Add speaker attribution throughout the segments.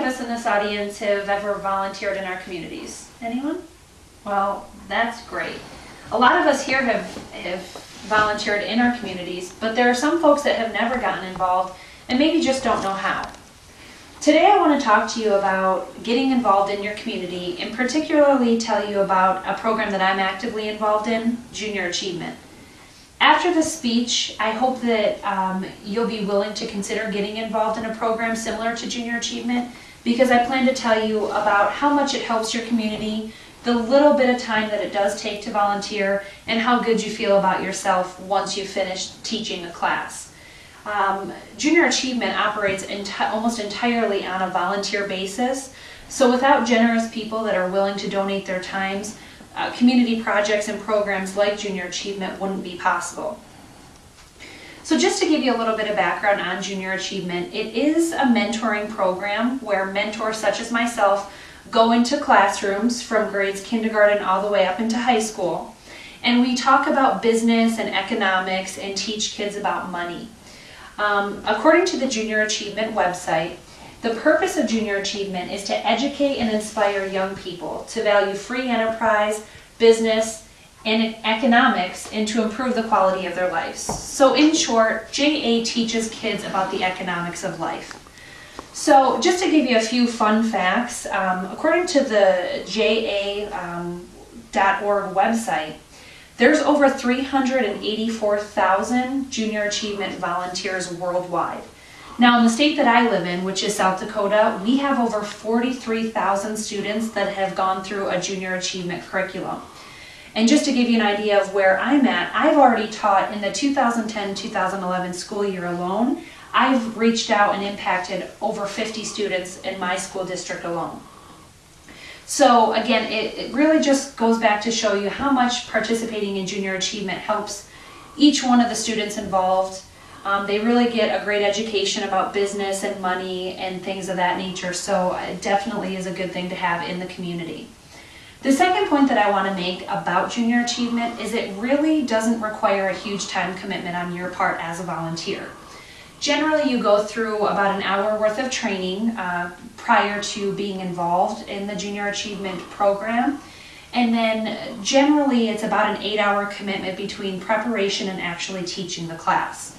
Speaker 1: of us in this audience have ever volunteered in our communities? Anyone? Well, that's great. A lot of us here have volunteered in our communities, but there are some folks that have never gotten involved and maybe just don't know how. Today I want to talk to you about getting involved in your community and particularly tell you about a program that I'm actively involved in, Junior Achievement. After this speech, I hope that you'll be willing to consider getting involved in a program similar to Junior Achievement, because I plan to tell you about how much it helps your community, the little bit of time that it does take to volunteer, and how good you feel about yourself once you finish teaching a class. Junior Achievement operates almost entirely on a volunteer basis, so without generous people that are willing to donate their times, community projects and programs like Junior Achievement wouldn't be possible. So just to give you a little bit of background on Junior Achievement, it is a mentoring program where mentors such as myself go into classrooms from grades kindergarten all the way up into high school, and we talk about business and economics and teach kids about money. According to the Junior Achievement website, the purpose of Junior Achievement is to educate and inspire young people to value free enterprise, business, and economics, and to improve the quality of their lives. So in short, JA teaches kids about the economics of life. So just to give you a few fun facts, according to the JA.org website, there's over 384,000 Junior Achievement volunteers worldwide. Now in the state that I live in, which is South Dakota, we have over 43,000 students that have gone through a Junior Achievement curriculum. And just to give you an idea of where I'm at, I've already taught in the 2010-2011 school year alone. I've reached out and impacted over 50 students in my school district alone. So again, it really just goes back to show you how much participating in Junior Achievement helps each one of the students involved. They really get a great education about business and money and things of that nature, so it definitely is a good thing to have in the community. The second point that I want to make about Junior Achievement is it really doesn't require a huge time commitment on your part as a volunteer. Generally, you go through about an hour worth of training prior to being involved in the Junior Achievement program. And then generally, it's about an 8-hour commitment between preparation and actually teaching the class.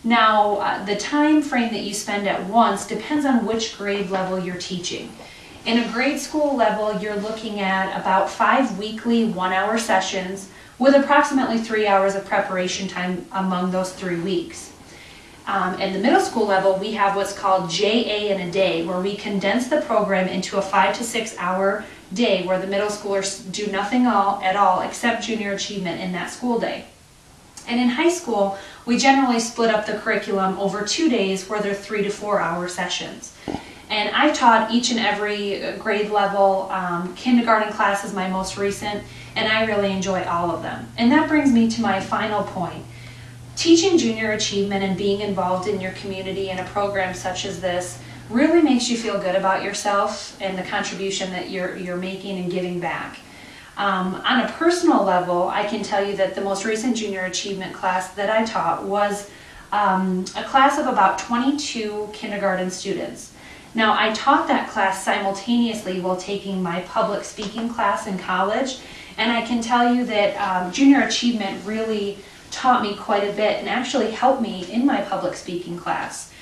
Speaker 1: Now, the time frame that you spend at once depends on which grade level you're teaching. In a grade school level, you're looking at about 5 weekly 1-hour sessions with approximately 3 hours of preparation time among those 3 weeks. At the middle school level, we have what's called JA in a day, where we condense the program into a 5 to 6 hour day where the middle schoolers do nothing at all except Junior Achievement in that school day. And in high school, we generally split up the curriculum over 2 days where they're 3 to 4 hour sessions. And I've taught each and every grade level. Kindergarten class is my most recent, and I really enjoy all of them. And that brings me to my final point. Teaching Junior Achievement and being involved in your community in a program such as this really makes you feel good about yourself and the contribution that you're making and giving back. On a personal level, I can tell you that the most recent Junior Achievement class that I taught was a class of about 22 kindergarten students. Now, I taught that class simultaneously while taking my public speaking class in college, and I can tell you that Junior Achievement really taught me quite a bit and actually helped me in my public speaking class.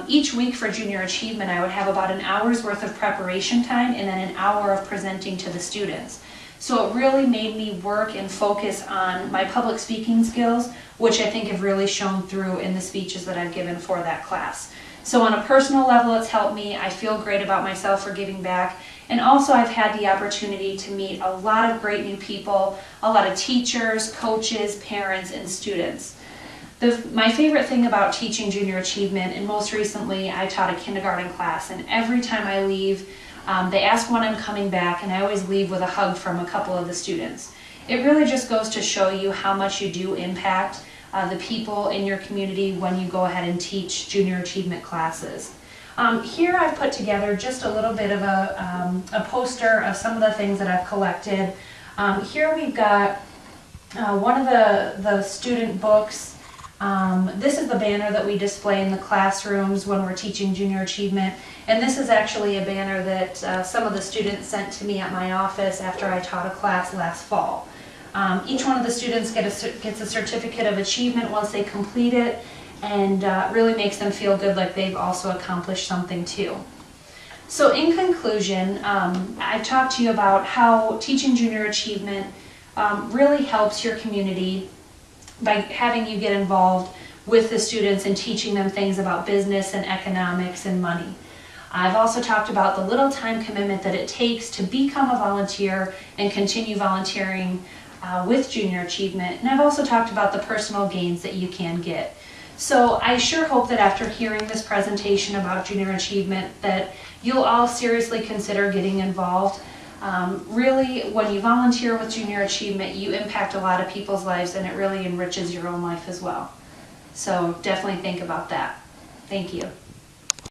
Speaker 1: Each week for Junior Achievement, I would have about an hour's worth of preparation time and then an hour of presenting to the students. So it really made me work and focus on my public speaking skills, which I think have really shown through in the speeches that I've given for that class. So on a personal level, it's helped me. I feel great about myself for giving back. And also I've had the opportunity to meet a lot of great new people, a lot of teachers, coaches, parents, and students. My favorite thing about teaching Junior Achievement, and most recently I taught a kindergarten class, and every time I leave, they ask when I'm coming back, and I always leave with a hug from a couple of the students. It really just goes to show you how much you do impact the people in your community when you go ahead and teach Junior Achievement classes. Here I've put together just a little bit of a poster of some of the things that I've collected. Here we've got one of the student books This is the banner that we display in the classrooms when we're teaching junior achievement. And this is actually a banner that some of the students sent to me at my office after I taught a class last fall. Each one of the students gets a certificate of achievement once they complete it, and really makes them feel good like they've also accomplished something too. So in conclusion, I've talked to you about how teaching junior achievement really helps your community by having you get involved with the students and teaching them things about business and economics and money. I've also talked about the little time commitment that it takes to become a volunteer and continue volunteering with junior achievement. And I've also talked about the personal gains that you can get. So I sure hope that after hearing this presentation about junior achievement that you'll all seriously consider getting involved. Really, when you volunteer with junior achievement, you impact a lot of people's lives, and it really enriches your own life as well. So definitely think about that. Thank you.